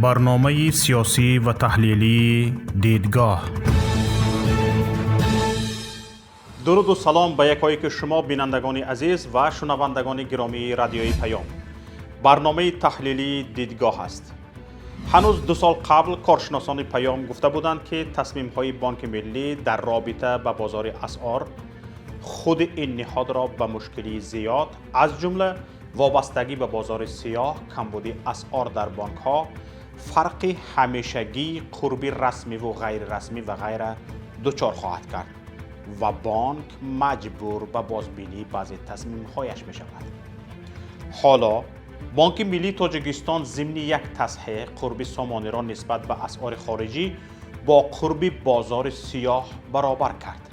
برنامه سیاسی و تحلیلی دیدگاه. درود و سلام به یکایک شما بینندگان عزیز و شنوندگان گرامی رادیوی پیام. برنامه تحلیلی دیدگاه است. هنوز 2 سال قبل کارشناسان پیام گفته بودند که تصمیم های بانک ملی در رابطه با بازار اسعار خود این نهاد را به مشکلی زیاد از جمله وابستگی به بازار سیاه، کمبود اسعار در بانک ها، فرق همیشگی قربی رسمی و غیر رسمی و غیره دچار خواهد کرد و بانک مجبور به بازبینی بعضی تصمیم هایش می شود. حالا بانک ملی تاجیکستان ضمن یک تصحیح قربی سامانه را نسبت به اسعار خارجی با قربی بازار سیاه برابر کرد.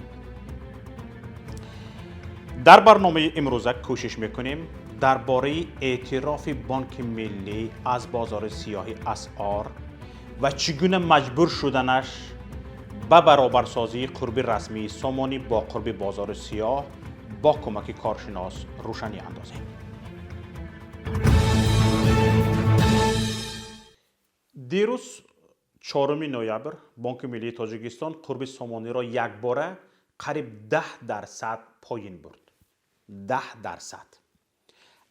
در برنامه امروزه کوشش میکنیم درباره اعتراف بانک ملی از بازار سیاه اسعار و چگونه مجبور شدنش به برابرسازی قربی رسمی سامانی با قربی بازار سیاه با کمک کارشناس روشنی اندازیم. دیروز 4 نوامبر بانک ملی تاجیکستان قربی سامانی را یک باره قریب 10% پایین برد. 10%.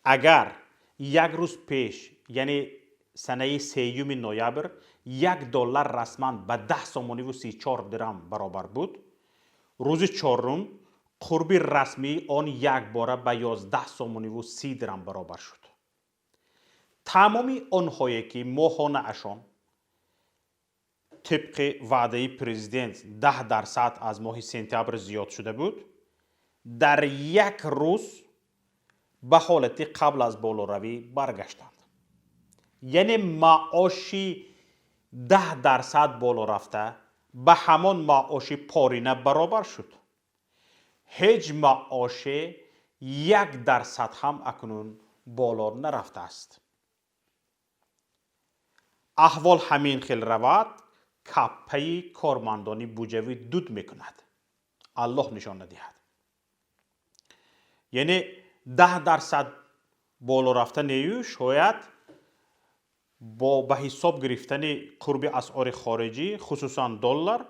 اگر یک روز پیش یعنی سنه 3 نوامبر $1 رسما به 10 سامانی و 34 درم برابر بود، روز 4 قربی رسمی آن یک باره به 11 سامانی و 30 درم برابر شد. تمامی آنهایی که ماهانه اشان طبق وعده پرزیدنت 10% از ماه سپتامبر زیاد شده بود، در یک روز به حالت قبل از بالاروی برگشتند. یعنی معاشی 10% بالا رفته به همان معاش پارینه برابر شد. هیچ معاش 1% هم اکنون بالا نرفته است. احوال همین خیل رود کپه کارمندانی بودجوی دود میکند. الله نشان ندهد. یعنی 10% بالا رفتن نیو شاید با به حساب گرفتن قرب اسعار خارجی خصوصا دلار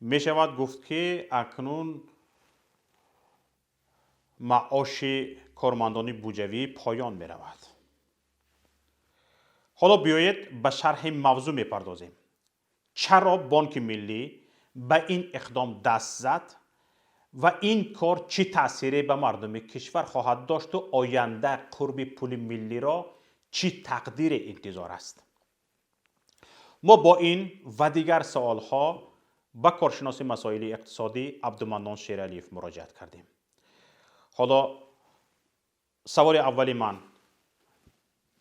می شود گفت که اکنون معاش کارمندان بودجوی پایان می رود. حالا بیایید به شرح موضوع می پردازیم. چرا بانک ملی به این اقدام دست زد و این کار چه تأثیری به مردم کشور خواهد داشت و آینده قرب پول ملی را چه تقدیر انتظار است؟ ما با این و دیگر سوال ها به کارشناس مسائل اقتصادی عبدالمنان شیرعلیف مراجعت کردیم. حالا سوال اولی من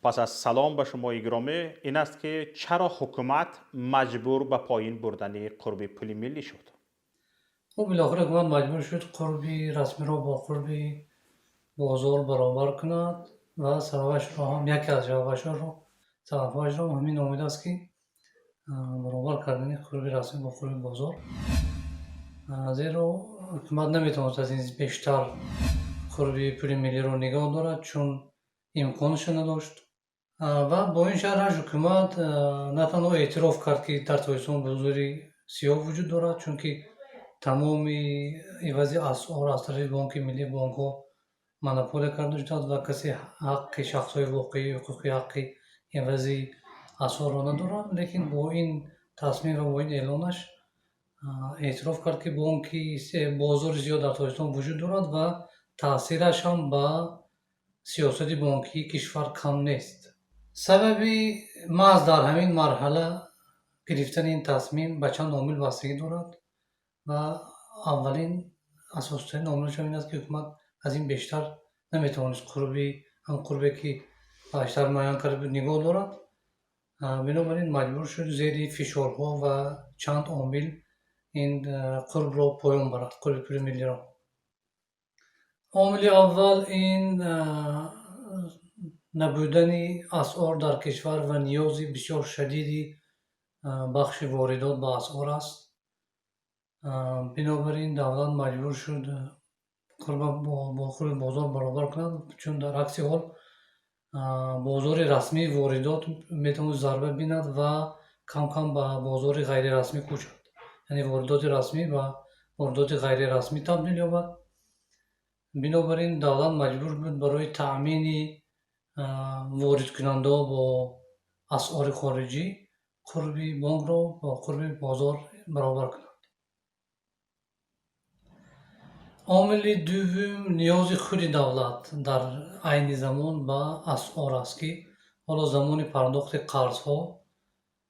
پس از سلام به شما گرامی این است که چرا حکومت مجبور به پایین بردن قرب پول ملی شد؟ خب بالاخره حکومت مجبور شد قربی رسمی را با قربی بازار برابر کند و سببش را هم یکی از سببش را همین امید است که برابر کردن قربی رسمی با قربی بازار، زیرا حکومت نمیتواند از این بیشتر قربی پول ملی را نگاه دارد چون امکانش نداشت و با این شرح حکومت نه تنها اعتراف کرد که در تاجیکستان بازار سیاه وجود دارد چون که تمام عوض اسعار از طرف بانک ملی بانک ها منوپول کرده شده و کسی حق شخص های واقعی حقوقی حق عوض اسعار را ندارد. لیکن با این تصمیم و با این اعلانش اعتراف کرد که بازار زیاد در تاجیکستان وجود دارد و تاثیرش هم به سیاست بانکی کشور کم نیست. سببی محض در همین مرحله گرفتن این تصمیم به چند عامل بستگی دارد و اولین اساس‌ترین عاملش این است که حکومت از این بیشتر نمیتوانست قربی که بیشتر معین کرده بود نگاه دارد. بنابراین مجبور شد زیر فشارها و چند عامل این قرب را پایان برد، قرب پول ملی را. عامل اول این نبودن اسعار در کشور و نیاز بسیار شدیدی بخش واردات به اسعار است. بنابراین دولت مجبور شد با قرب بازار برابر کند چون در عکس حال бозори расмии воридот метавонад зарба бинад ва кам кам ба бозори ғайрирасмӣ кӯчад. Яъне воридоти расмӣ ба воридоти ғайрирасмӣ табдил ёбад. бинобар ин давлат маҷбур буд барои таъмини воридкунандаҳо бо асъори хориҷӣ қурби бонкро бо қурби бозор баробар кунад. омили дуввум ниёзи худи давлат дар айни замон ба асъор аст, ки ҳоло замони пардохти қарзҳо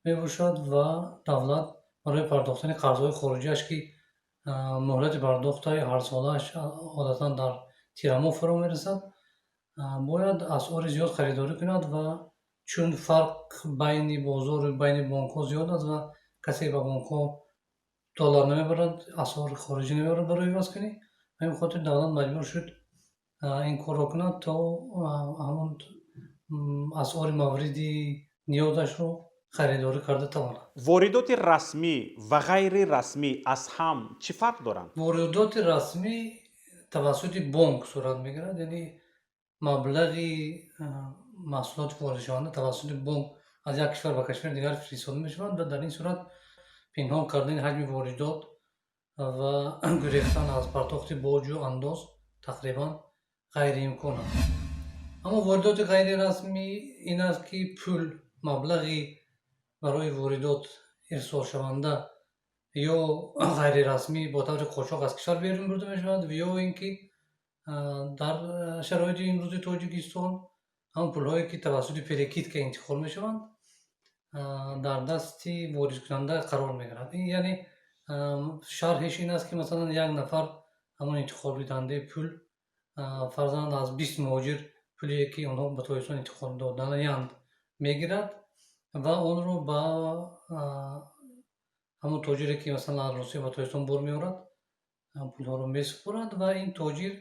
мебошад ва давлат барои пардохтани қарзҳои хориҷиаш, ки муҳлати пардохтаи ҳарсолааш одатан дар тирамоҳ фаро мерасад, бояд асъори зиёд харидорӣ кунад ва чун фарқ байни бозору байни бонкҳо зиёд аст ва касе ба бонкҳо доллар намебарад, асъори хориҷӣ намебарад барои иваз кунӣ. ҳамин хотир давлат маҷбур шуд ин корро кунад, то ҳамон асъори мавриди ниёзашро харидорӣ карда тавонад. воридоти расмӣ ва ғайри расмӣ аз ҳам чӣ фарқ доранд? воридоти расмӣ тавассути бонк сурат мегирад, яъне маблағи маҳсулоти воридшаванда тавассути бонк аз як кишвар ба кишвари дигар фиристода мешавад ва дар ин сурат пинҳон кардани ҳаҷми воридот ва гурехтан аз пардохти боҷу андоз тақрибан ғайриимкон аст. аммо воридоти ғайрирасмӣ ин аст, ки пул маблағи барои воридот ирсолшаванда ё ғайрирасмӣ бо таври қочоқ аз кишвар берун бурда мешавад, ё ин ки дар шароити имрӯзи Тоҷикистон ҳамон пулҳое ки тавассути перекидка интиқол мешаванд, дар дасти воридкунанда қарор мегирад. Яъне шарҳеш ин аст, ки масалан як нафар ҳамон интиқолидиҳандаи пул фарзанд аз 20 муҳоҷир пулие ки онҳо ба Тоҷикистон интиқол доданаянд мегирад ва онро ба ҳамон тоҷире ки масалан аз Русия ба Тоҷикистон бор меорад, пулҳоро месупорад ва ин тоҷир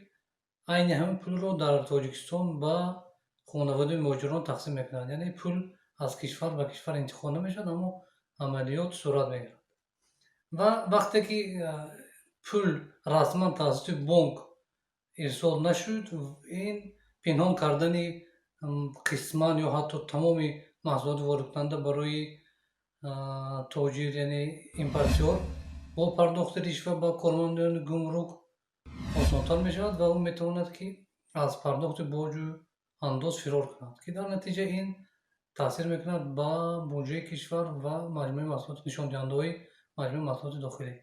айни ҳамин пулро дар Тоҷикистон ба хонаводаи муҳоҷирон тақсим мекунад. Яъне пул аз кишвар ба кишвар интиқол намешавад, аммо амалиёт сурат мегирад. ва вақте ки пул расман тавассути бонк ирсол нашуд, ин пинҳон кардани қисман ё ҳатто тамоми маҳсулоти воридкунанда барои тоҷир, яъне импортёр, бо пардохти ришва ба кормандони гумрук осонтар мешавад ва ӯ метавонад, ки аз пардохти боҷу андоз фирор кунад, ки дар натиҷа ин таъсир мекунад ба буҷаи кишвар ва маҷмӯи маҳсулоти нишондиҳандаҳои маҷмӯи маҳсулоти дохилӣ.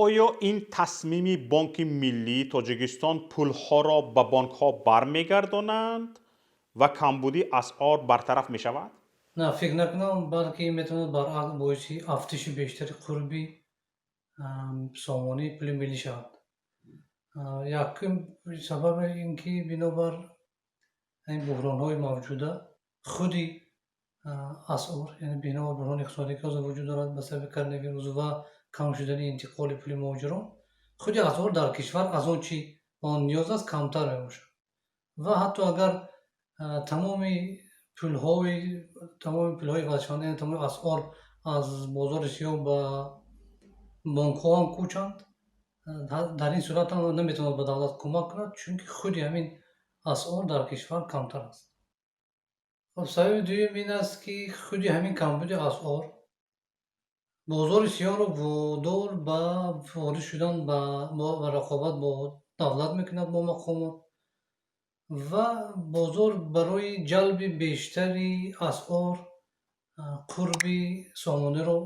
оё ин тасмими Бонки Миллии Тоҷикистон пулҳоро ба бонкҳо бармегардонанд ва камбуди асъор бартараф мешавад? На, фикр накунам, балки ин метавонад баръакс боиси афтиши бештари қурби сомонии пули миллӣ шавад. Якум сабаби ин ки бинобар ин буҳронҳои мавҷуда худи асъор, яъне бинобар буҳрони иқтисодӣ ки ҳозир вуҷуд дорад ба сабаби коронавирус ва кам шудани интиқоли пули муҳоҷирон, худи асъор дар кишвар аз он чи ба он ниёз аст камтар мебошад. ва ҳатто агар тамоми пулҳои вазшаванда, яъне тамоми асъор аз бозори сиёҳ ба бонкҳо ҳам кӯчанд, дар ин сурат ҳам наметавонад ба давлат кӯмак кунад, чунки худи ҳамин асъор дар кишвар камтар аст. сабаби дуюм ин аст, ки худи ҳамин камбуди асъор бозори сиёҳро водор ба ворид шудан ва рақобат бо давлат мекунад, бо мақомот, ва бозор барои ҷалби бештари асъор қурби сомониро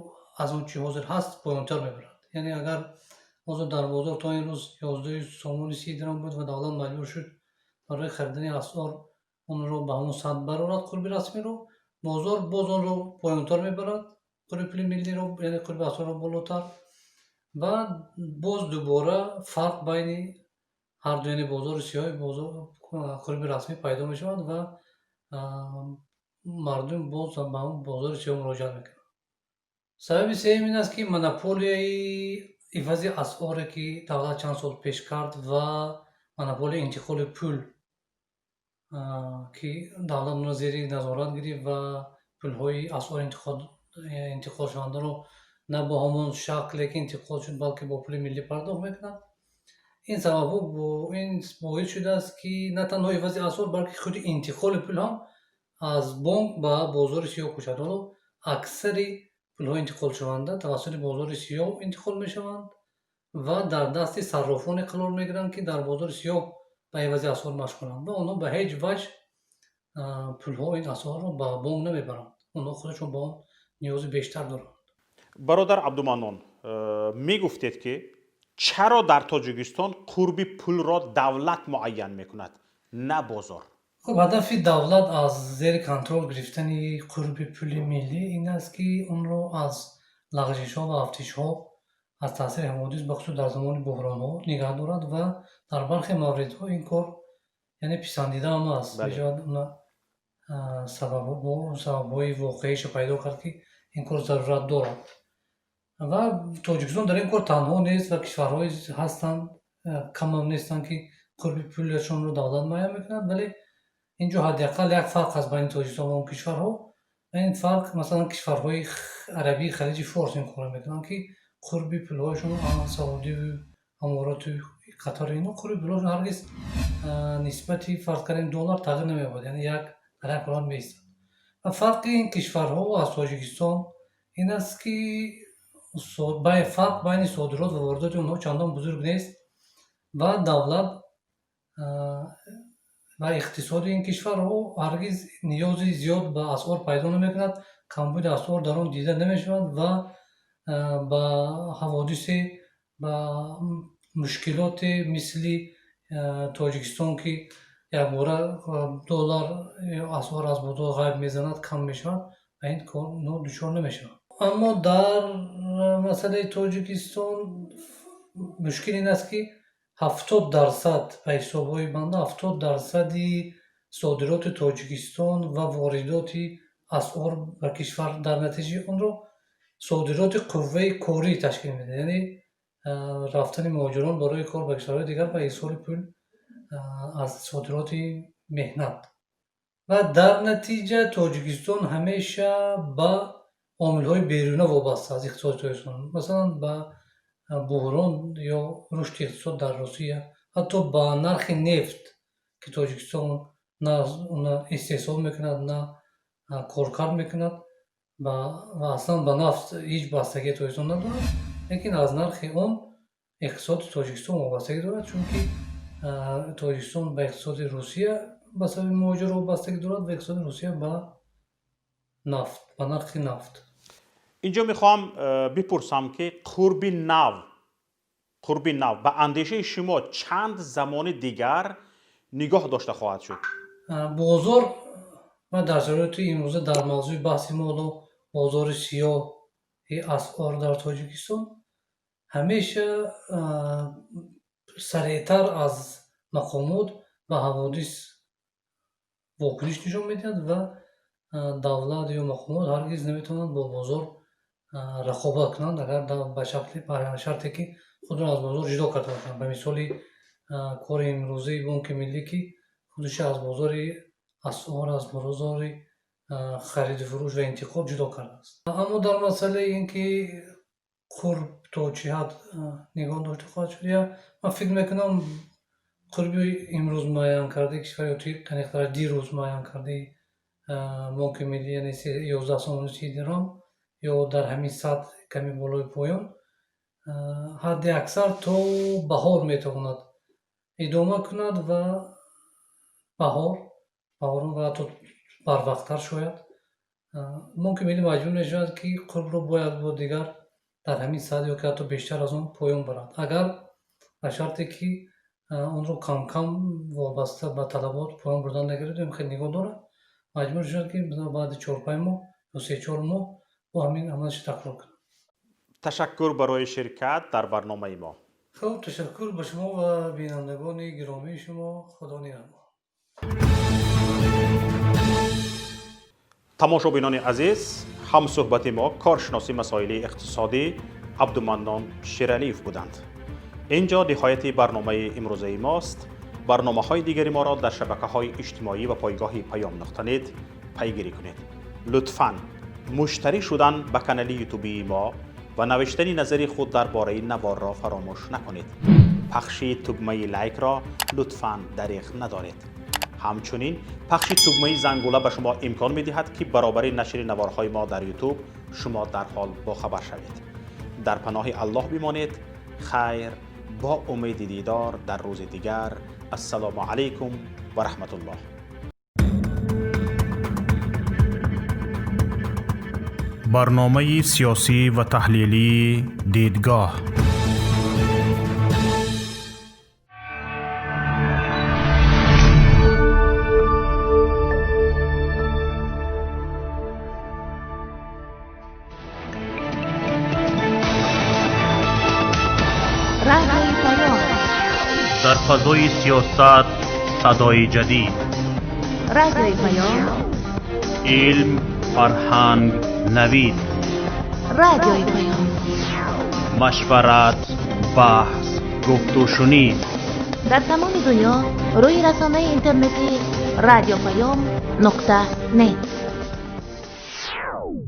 аз он чи ҳозир ҳаст поёнтар мебарад. Яъне агар ҳозир дар бозор то ин рӯз 11 сомони 30 дирҳам буд ва давлат маҷбур шуд барои харидани асъор онро ба ҳамон сад барорад қурби расмиро, бозор боз онро поёнтар мебарад, қурби пули миллиро, яъне қурби асъорро болотар, ва боз дубора фарқ байни ҳарду, яъне бозори сиёҳи қурби расмӣ пайдо мешавад ва мардум боз ба ҳамон бозори сиёҳ муроҷиат мекунанд. сабаби сеюм ин аст, ки монополияи ивази асъоре ки давлат чанд сол пеш кард ва монополияи интиқоли пул ки давлат онро зери назорат гирифт ва пулҳои асъори интиқолшавандаро на бо ҳамон шакле ки интиқол шуд, балки бо пули миллӣ пардохт мекунад. این سبب با این باعث شده است که نه تنها عوض اسعار بلکه خود انتقال پول هم از بانک به بازار سیاه کشد. حالا اکثر پول‌های انتقال شونده توسط بازار سیاه انتقال می‌شوند و در دست صرافان قرار می‌گیرند که در بازار سیاه به عوض اسعار مشغولند و آنها به هیچ وجه پول‌ها این اسعار را به بانک نمیبرند. آنها خودشون با آن نیاز بیشتر دارند. برادر عبدالمنان، می گفتید که چرا در تاجیکستان قرب پول را دولت معین میکند نه بازار؟ خب هدف دولت از زیر کنترل گرفتن قرب پول ملی این است که اون رو از لغزش‌ها و افتش‌ها از تاثیر حوادث بخصوص در زمان بحران‌ها نگه دارد و در برخی موردها این کار یعنی پسندیده هم است. بله. بجای اون سبب‌های واقعیش پیدا کرد که این کار ضرورت دارد و تاجیکستان در این کار تنها نیست و کشورهایی هستند کم هم نیستند که قرب پولشون رو دولت معین میکنند، ولی اینجا حداقل یک فرق هست بین تاجیکستان و اون کشورها و این فرق مثلا کشورهای عربی خلیج فارس این کار میکنند که قرب پولهاشون سعودی و امارات و قطر اینا قرب پولهاشون هرگز نسبتی فرض کنیم دلار تغییر نمی‌یابد، یعنی یک عدد قرار می‌ایستد. و فرق این کشورها از تاجیکستان این است که فرق بین صادرات و واردات اونها چندان بزرگ نیست و دولت و اقتصاد این کشورها هرگز نیازی زیاد به اسعار پیدا نمی‌کند، کمبود اسعار در آن دیده نمی‌شود و با حوادث و مشکلات مثل تاجیکستان که یک باره دلار اسعار از بازار غیب میزند کم میشود و این کار دچار نمیشود. اما در مسئله تاجیکستان مشکل این است که 70% به حساب‌های بنده 70% صادرات تاجیکستان و واردات اسعار به کشور در نتیجه اون رو صادرات قوه کاری تشکیل میده، یعنی رفتن مهاجران برای کار به کشورهای دیگر به ایصال پول از صادرات مهنت و در نتیجه تاجیکستان همیشه به عامل‌های بیرونی وابسته از اقتصاد تاجیکستان، مثلا به بحران یا رشد اقتصاد در روسیه، حتی با نرخ نفت که تاجیکستان نه استحصال میکند نه کارکرد میکند و اصلا به نفت هیچ بستگی تاجیکستان ندارد، لیکن از نرخ اون اقتصاد تاجیکستان وابستگی دارد، چون که تاجیکستان به اقتصاد روسیه به سبب مهاجرت وابستگی دارد و اقتصاد روسیه به نفت، به نرخ نفت. اینجا میخوام بپرسم که قرب نو به اندیشه شما چند زمان دیگر نگاه داشته خواهد شد؟ بازار و در شرایط امروزه در موضوع بحث ما بازار سیاه اسعار در تاجیکستان همیشه سریعتر از مقامات و حوادث واکنش نشون میدهد و دولت یا مقامات هرگز نمیتونند با بازار رقابت کنند اگر به شرطی که خود را از بازار جدا کرده باشند. به مثال کار امروزه بانک ملی که خودش از بازار اسعار از بازار خرید و فروش و انتقال جدا کرده است. اما در مسئله اینکه قرب تا چه حد نگاه داشته خواهد شد، یا من فکر میکنم قرب امروز معین کرده کشور یا تنیختر دیروز معین کرده بانک ملی یعنی 11 سامانوسی درام یا در همین سطح کمی بالای پایان حد اکثر تا بهار میتواند ادامه کند و بهار و حتی بر وقتتر شاید بانک ملی مجبور میشود که قرب رو باید با دیگر در همین سطح یا که حتی بیشتر از اون پایان برد، اگر به شرطی که اون رو کم کم وابسته به طلبات پایان بردن نگیرد خیلی نگاه دارد، مجبور شد که بعد 4-5 ماه یا 3-4 ماه با همین عملش تکرار کنم. تشکر برای شرکت در برنامه ما. خب تشکر به شما و بینندگان گرامی شما. خدا نگهدار. تماشابینان عزیز، هم صحبت ما کارشناسی مسائل اقتصادی عبدالمنان شیرعلیف بودند. اینجا نهایت برنامه امروزه ماست. برنامه های دیگری ما را در شبکه های اجتماعی و پایگاه پیام نقطه پیگیری کنید. لطفاً مشترک شدن به کانال یوتیوبی ما و نوشتن نظر خود درباره نوار را فراموش نکنید. پخش تگمه لایک را لطفاً دریغ ندارید. همچنین پخش تگمه زنگوله به شما امکان می‌دهد که برابر نشر نوارهای ما در یوتیوب شما در حال باخبر شوید. در پناه الله بمانید. خیر، با امید دیدار در روز دیگر. السلام علیکم و رحمت الله. برنامه سیاسی و تحلیلی دیدگاه. در فضای سیاست صدای جدید. رادیوی پیام. علم، فرهنگ، نوید. رادیوی پیام. مشورت، بحث، گفت و شنید. در تمام دنیا روی رسانه اینترنتی رادیو پیام نقطه نت.